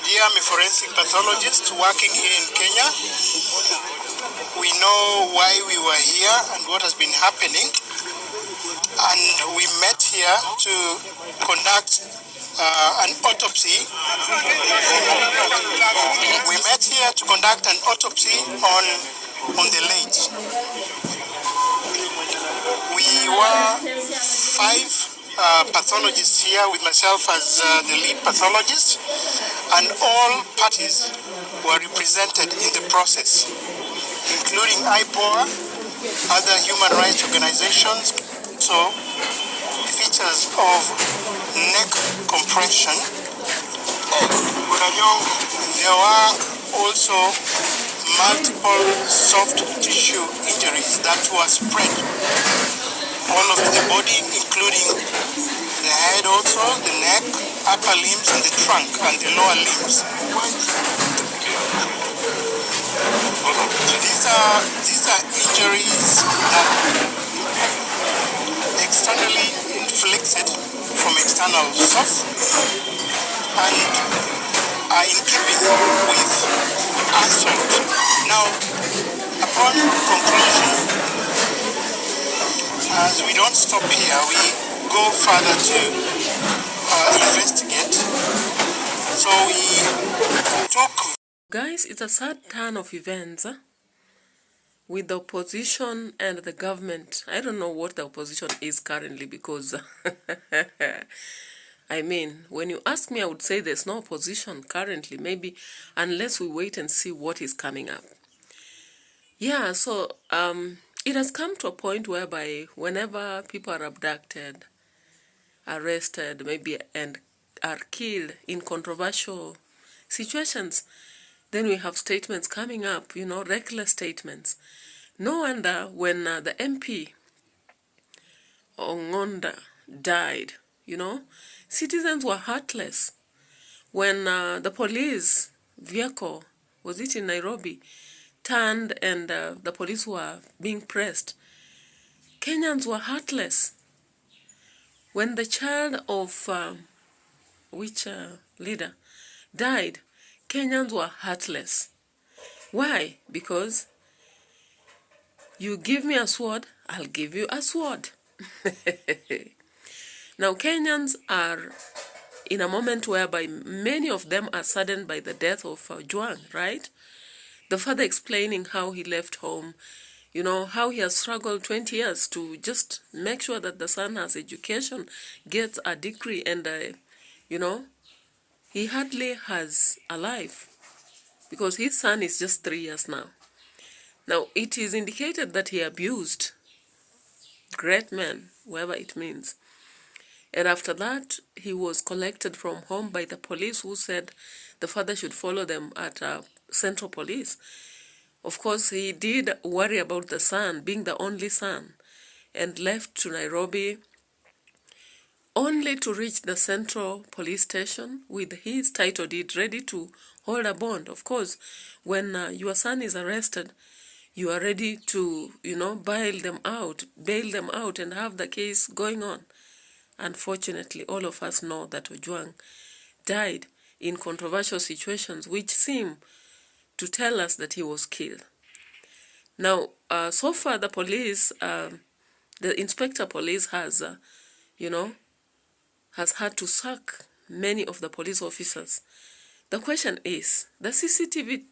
Here I'm a forensic pathologist working here in Kenya. We know why we were here and what has been happening. And we met here to conduct an autopsy. We met here to conduct an autopsy on the late. We were 5 pathologists here with myself as the lead pathologist, and all parties were represented in the process, including IPOA, other human rights organizations, so features of neck compression. There were also multiple soft tissue injuries that were spread all over the body, including the head also, the neck, upper limbs, and the trunk, and the lower limbs. These are injuries that externally inflicted from external source and are in keeping with assault. Now, upon conclusion, as we don't stop here, we go further to investigate. So we took... Guys, it's a sad turn of events with the opposition and the government. I don't know what the opposition is currently because, I mean, when you ask me, I would say there's no opposition currently, maybe unless we wait and see what is coming up. Yeah, so it has come to a point whereby whenever people are abducted, arrested, maybe, and are killed in controversial situations, then we have statements coming up, you know, reckless statements. No wonder when the MP Ongonda died, you know, citizens were heartless. When the police vehicle, was it in Nairobi, turned and the police were being pressed, Kenyans were heartless. When the child of which leader died, Kenyans were heartless. Why? Because you give me a sword, I'll give you a sword. Now, Kenyans are in a moment whereby many of them are saddened by the death of OJWANG, right? The father explaining how he left home, you know, how he has struggled 20 years to just make sure that the son has education, gets a degree, and, you know, he hardly has a life because his son is just 3 years now. Now, it is indicated that he abused great men, whatever it means. And after that, he was collected from home by the police who said the father should follow them at Central Police. Of course, he did worry about the son, being the only son, and left to Nairobi only to reach the Central Police Station with his title deed ready to hold a bond. Of course, when your son is arrested, you are ready to, you know, bail them out and have the case going on. Unfortunately, all of us know that OJWANG died in controversial situations which seem to tell us that he was killed. Now, so far the police, the inspector police has, you know, has had to sack many of the police officers. The question is, the CCTVs,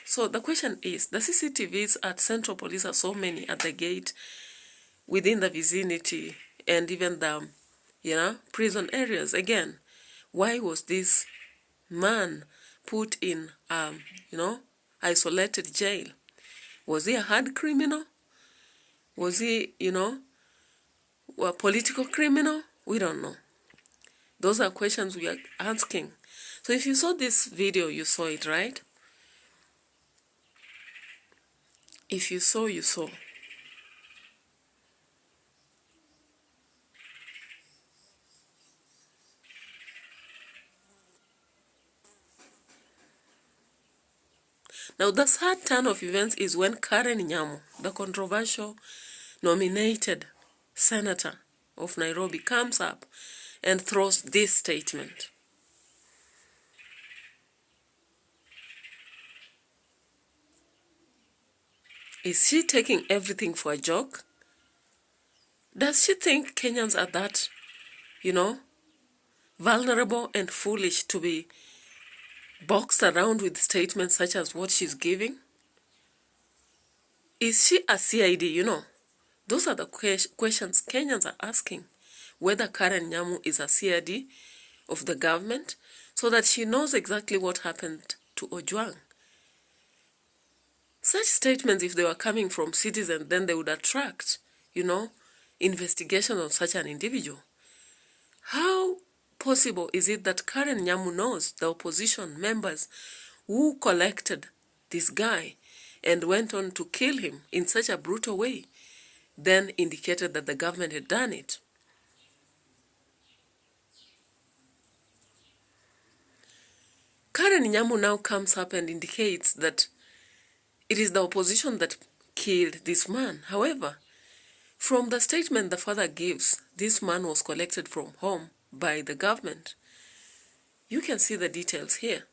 so the question is, the CCTVs at Central Police are so many at the gate, within the vicinity, and even the, you know, prison areas. Again, why was this man put in, you know, isolated jail? Was he a hard criminal? Was he, you know, a political criminal? We don't know. Those are questions we are asking. So if you saw this video, you saw it, right? If you saw, you saw. Now, the sad turn of events is when Karen Nyamu, the controversial nominated senator of Nairobi, comes up and throws this statement. Is she taking everything for a joke? Does she think Kenyans are that, vulnerable and foolish to be boxed around with statements such as what she's giving? Is she a CID, Those are the questions Kenyans are asking. Whether Karen Nyamu is a CID of the government, so that she knows exactly what happened to Ojwang. Such statements, if they were coming from citizens, then they would attract, investigation on such an individual. How possible is it that Karen Nyamu knows the opposition members who collected this guy and went on to kill him in such a brutal way, then indicated that the government had done it? Karen Nyamu now comes up and indicates that it is the opposition that killed this man. However, from the statement the father gives, this man was collected from home by the government. You can see the details here.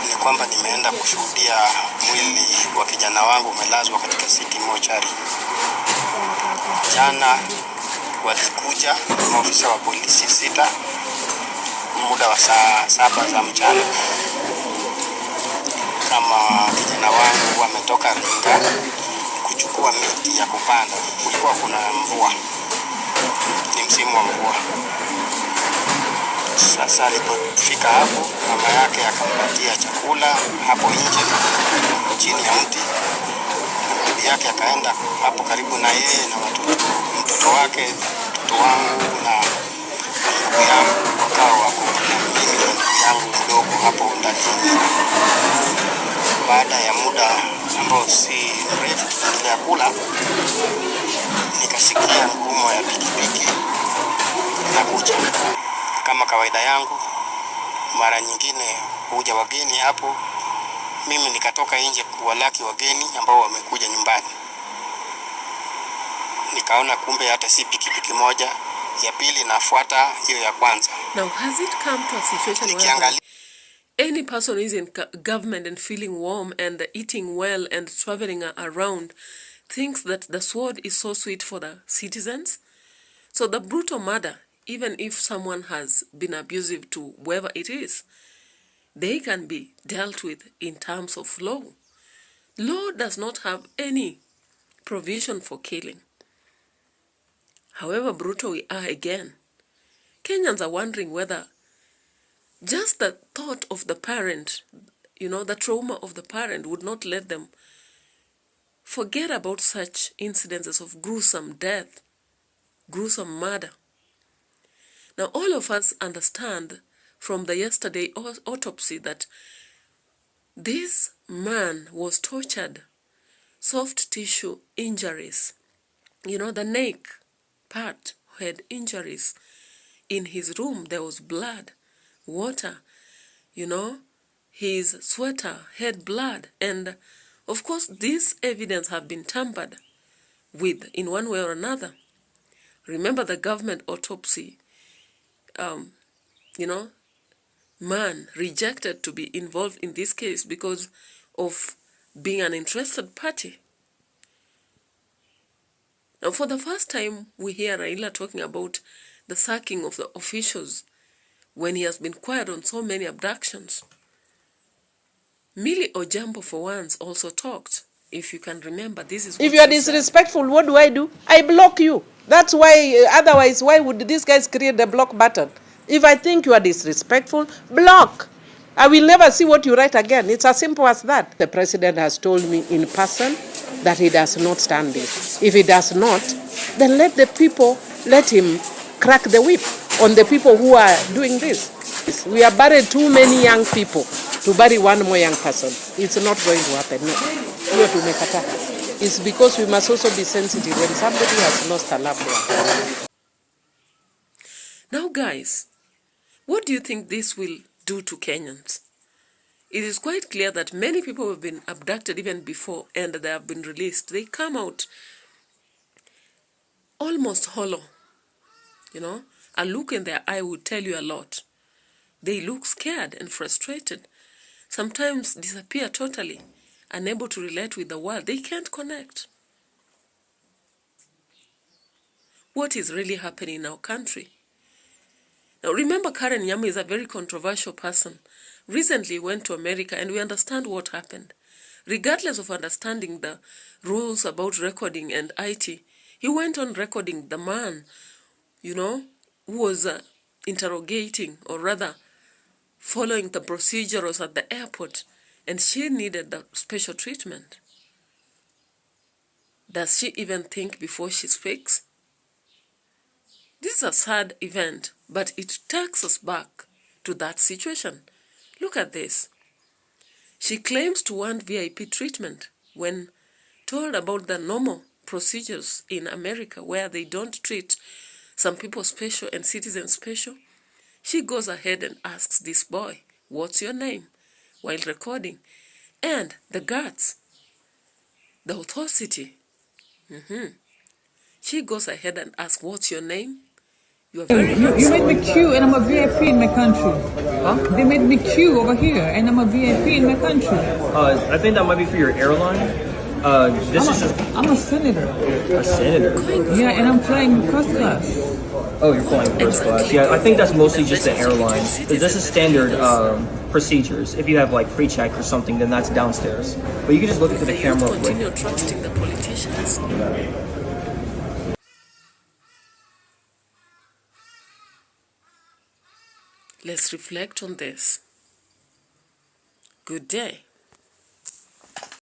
Ni kwamba nimeenda kushuhudia mwili wa kijana wangu umelazwa katika city mortuary. Jana walikuja maafisa wa polisi 6 muda wa saa 7 za mchana. Kama kijana wangu wametoka Ringa kuchukua miti ya kupanda. Kulikuwa kuna mvua. Ni msimu wa mvua. Sasa alipofika hapo, mama yake akampatia chakula hapo nje chini ya mti. Bibi yake akaenda hapo karibu na yeye na mtoto wake, mtoto wangu na ndugu yangu, wakawa wako na mimi na ndugu yangu mdogo hapo ndani. Baada ya muda ambao si mrefu tukiendelea kula, nikasikia ngurumo ya pikipiki inakuja. Kama kawaida yangu, mara nyingine huja wageni hapo. Mimi nikatoka nje kuwalaki wageni ambao wamekuja nyumbani. Nikaona kumbe hata si pikipiki moja, ya pili nafuata hiyo ya kwanza. Now, has it come to a situation where any person is in government and feeling warm and eating well and traveling around thinks that the sword is so sweet for the citizens? So the brutal murder, even if someone has been abusive to whoever it is, they can be dealt with in terms of law. Law does not have any provision for killing. However brutal we are again, Kenyans are wondering whether just the thought of the parent, the trauma of the parent would not let them forget about such incidences of gruesome death, gruesome murder. Now, all of us understand from the yesterday autopsy that this man was tortured, soft tissue injuries. The neck part had injuries. In his room, there was blood, water, his sweater had blood. And, of course, this evidence have been tampered with in one way or another. Remember the government autopsy, man rejected to be involved in this case because of being an interested party. Now, for the first time, we hear Raila talking about the sacking of the officials when he has been quiet on so many abductions. Millie Ojambo, for once, also talked. If you can remember, this is what if you are disrespectful, what do? I block you. That's why, otherwise, why would these guys create the block button? If I think you are disrespectful, block. I will never see what you write again. It's as simple as that. The president has told me in person that he does not stand this. If he does not, then let him crack the whip on the people who are doing this. We have buried too many young people to bury one more young person. It's not going to happen. No. It's because we must also be sensitive when somebody has lost a loved one. Now, guys, what do you think this will do to Kenyans? It is quite clear that many people have been abducted even before and they have been released. They come out almost hollow. You know, a look in their eye would tell you a lot. They look scared and frustrated. Sometimes disappear totally, unable to relate with the world. They can't connect. What is really happening in our country? Now remember, Karen Nyamu is a very controversial person. Recently went to America and we understand what happened. Regardless of understanding the rules about recording and IT, he went on recording the man, you know, who was interrogating, or rather following the procedures at the airport, and she needed the special treatment. Does she even think before she speaks? This is a sad event, but it takes us back to that situation. Look at this. She claims to want VIP treatment when told about the normal procedures in America where they don't treat some people special and citizens special. She goes ahead and asks this boy, "What's your name?" while recording. And the guards, the authority, she goes ahead and asks, "What's your name? You are very handsome." You made me queue and I'm a VIP in my country. Huh? They made me queue over here and I'm a VIP in my country. I think that might be for your airline. I'm a senator. A senator. Yeah, and I'm flying first class. Oh, you're flying first class. Yeah, I think that's mostly just the airline. This is standard procedures. If you have like pre-check or something, then that's downstairs. But you can just look into the camera. Continue trusting the politicians. Let's reflect on this. Good day.